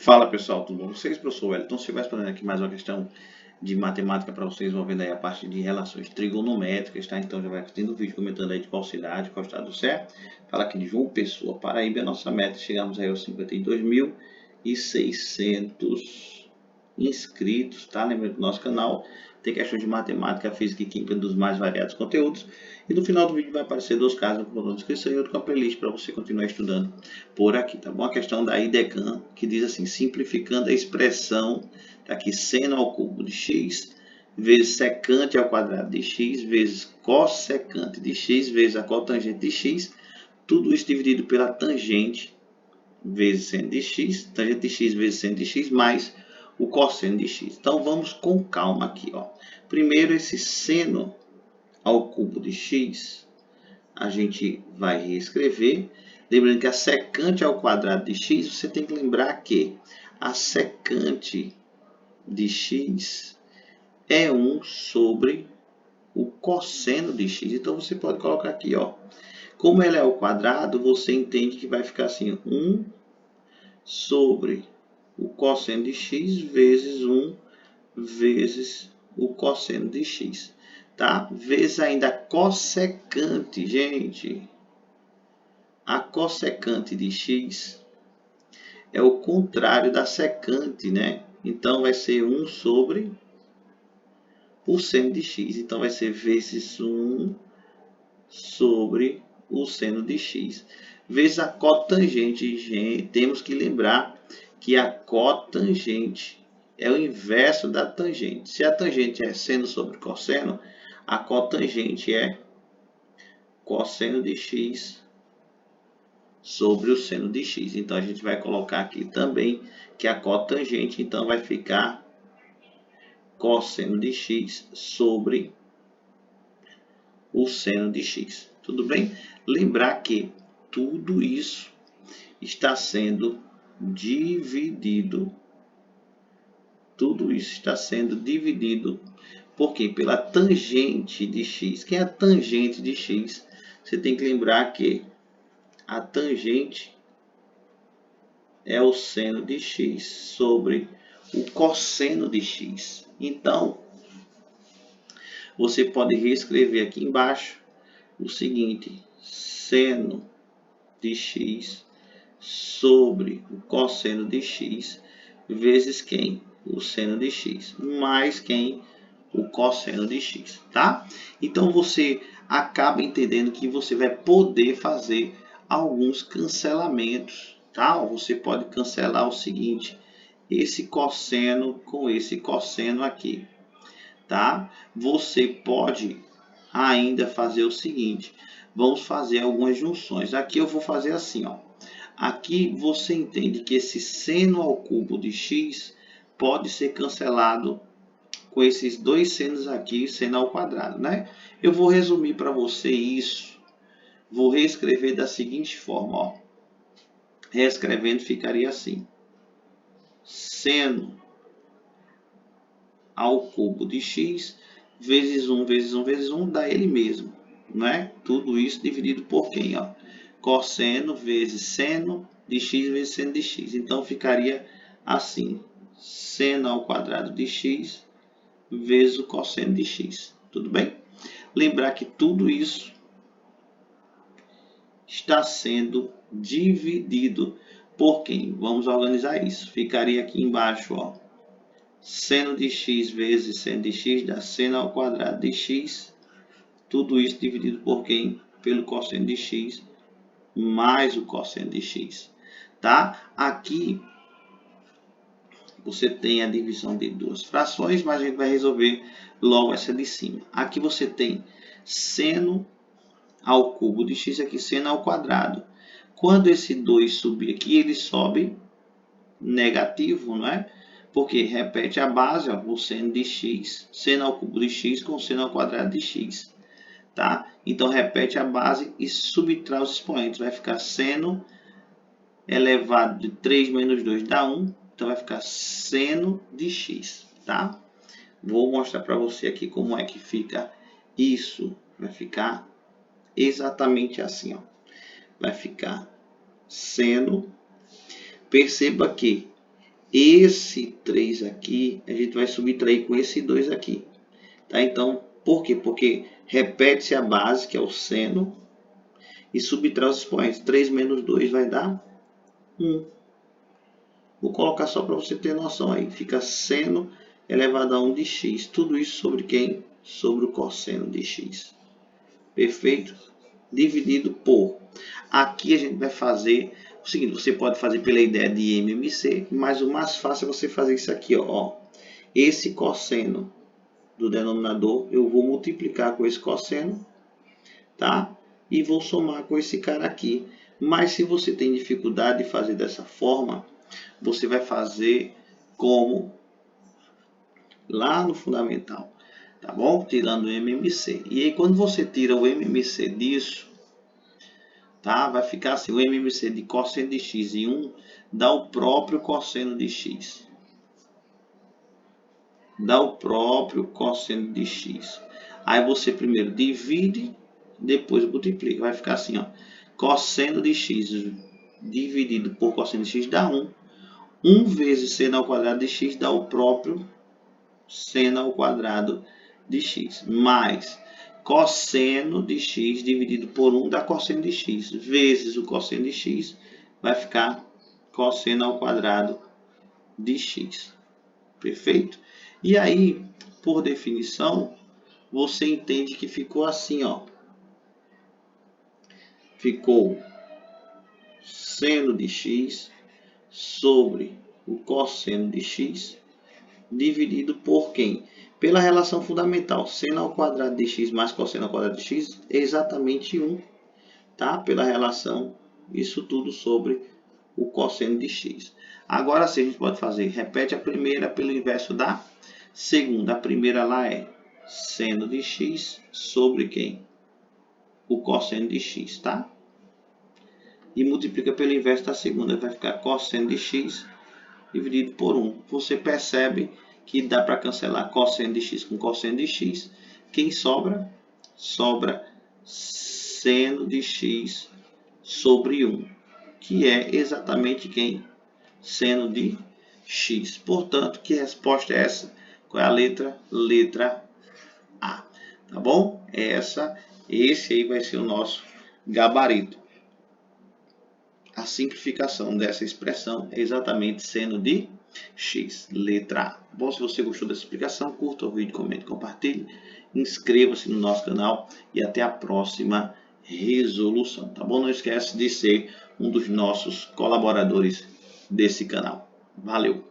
Fala pessoal, tudo bom? Vocês, professor Wellington, você vai respondendo aqui mais uma questão de matemática para vocês, envolvendo aí a parte de relações trigonométricas, tá? Então já vai tendo vídeo comentando aí de qual cidade, qual estado certo. Fala aqui de João Pessoa, Paraíba, a nossa meta, chegamos aí aos 52.600 inscritos, tá? Lembrando que o nosso canal tem questões de matemática, física e química dos mais variados conteúdos. E no final do vídeo vai aparecer 2 casos, um com botão de inscrição e outro com a playlist para você continuar estudando por aqui, tá bom? A questão da IDECAM, que diz assim, simplificando a expressão, tá aqui, seno ao cubo de x, vezes secante ao quadrado de x, vezes cossecante de x, vezes a cotangente de x, tudo isso dividido pela tangente vezes seno de x, tangente de x vezes seno de x, mais o cosseno de x. Então, vamos com calma aqui, ó. Primeiro, esse seno ao cubo de x, a gente vai reescrever. Lembrando que a secante ao quadrado de x, você tem que lembrar que a secante de x é 1 sobre o cosseno de x. Então, você pode colocar aqui, ó. Como ela é ao quadrado, você entende que vai ficar assim, 1 sobre o cosseno de x vezes 1 vezes o cosseno de x, tá? Vezes ainda a cossecante, gente. A cossecante de x é o contrário da secante, né? Então, vai ser 1 sobre o seno de x. Então, vai ser vezes 1 sobre o seno de x. Vezes a cotangente, gente, temos que lembrar que a cotangente é o inverso da tangente. Se a tangente é seno sobre cosseno, a cotangente é cosseno de x sobre o seno de x. Então, a gente vai colocar aqui também que a cotangente, então, vai ficar cosseno de x sobre o seno de x. Tudo bem? Lembrar que tudo isso está sendo dividido. Tudo isso está sendo dividido por quê? Pela tangente de x. Quem é a tangente de x? Você tem que lembrar que a tangente é o seno de x sobre o cosseno de x. Então, você pode reescrever aqui embaixo o seguinte: seno de x sobre o cosseno de x vezes quem? O seno de x, mais quem? O cosseno de x, tá? Então, você acaba entendendo que você vai poder fazer alguns cancelamentos, tá? Você pode cancelar o seguinte, esse cosseno com esse cosseno aqui, tá? Você pode ainda fazer o seguinte, vamos fazer algumas junções. Aqui eu vou fazer assim, ó. Aqui você entende que esse seno ao cubo de x pode ser cancelado com esses dois senos aqui, seno ao quadrado, né? Eu vou resumir para você isso. Vou reescrever da seguinte forma, ó. Reescrevendo ficaria assim. Seno ao cubo de x vezes 1 vezes 1 vezes 1 dá ele mesmo, né? Tudo isso dividido por quem, ó? Cosseno vezes seno de x vezes seno de x. Então, ficaria assim, seno ao quadrado de x vezes o cosseno de x. Tudo bem? Lembrar que tudo isso está sendo dividido por quem? Vamos organizar isso. Ficaria aqui embaixo, ó. Seno de x vezes seno de x dá seno ao quadrado de x. Tudo isso dividido por quem? Pelo cosseno de x mais o cosseno de x. Tá? Aqui você tem a divisão de duas frações, mas a gente vai resolver logo essa de cima. Aqui você tem seno ao cubo de x, aqui seno ao quadrado. Quando esse 2 subir aqui, ele sobe negativo, não é? Porque repete a base, ó, o seno de x, seno ao cubo de x com seno ao quadrado de x. Tá? Então, repete a base e subtrai os expoentes. Vai ficar seno elevado de 3 menos 2 dá 1. Então, vai ficar seno de x. Tá? Vou mostrar para você aqui como é que fica isso. Vai ficar exatamente assim, ó. Vai ficar seno. Perceba que esse 3 aqui, a gente vai subtrair com esse 2 aqui. Tá? Então, por quê? Porque repete-se a base, que é o seno, e subtrai os expoentes. 3 menos 2 vai dar 1. Vou colocar só para você ter noção aí. Fica seno elevado a 1 de x. Tudo isso sobre quem? Sobre o cosseno de x. Perfeito? Dividido por. Aqui a gente vai fazer o seguinte. Você pode fazer pela ideia de MMC, mas o mais fácil é você fazer isso aqui. Ó. Esse cosseno do denominador eu vou multiplicar com esse cosseno, tá? E vou somar com esse cara aqui. Mas se você tem dificuldade de fazer dessa forma, você vai fazer como lá no fundamental, tá bom? Tirando o MMC. E aí quando você tira o MMC disso, tá? Vai ficar assim, o MMC de cosseno de x em 1 dá o próprio cosseno de x. Dá o próprio cosseno de x. Aí você primeiro divide, depois multiplica. Vai ficar assim, ó. Cosseno de x dividido por cosseno de x dá 1. 1 vezes seno ao quadrado de x dá o próprio seno ao quadrado de x. Mais cosseno de x dividido por 1 dá cosseno de x. Vezes o cosseno de x vai ficar cosseno ao quadrado de x. Perfeito? E aí, por definição, você entende que ficou assim, ó. Ficou seno de x sobre o cosseno de x dividido por quem? Pela relação fundamental. Seno ao quadrado de x mais cosseno ao quadrado de x é exatamente 1. Tá? Pela relação, isso tudo sobre o cosseno de x. Agora sim, a gente pode fazer. Repete a primeira pelo inverso da segunda. A primeira lá é seno de x sobre quem? O cosseno de x, tá? E multiplica pelo inverso da segunda. Vai ficar cosseno de x dividido por 1. Você percebe que dá para cancelar cosseno de x com cosseno de x. Quem sobra? Sobra seno de x sobre 1. Que é exatamente quem? Seno de x. Portanto, que resposta é essa? Qual é a letra? Letra A. Tá bom? Esse aí vai ser o nosso gabarito. A simplificação dessa expressão é exatamente seno de x. Letra A. Bom, se você gostou dessa explicação, curta o vídeo, comente, compartilhe. Inscreva-se no nosso canal e até a próxima resolução. Tá bom? Não esquece de ser um dos nossos colaboradores desse canal. Valeu!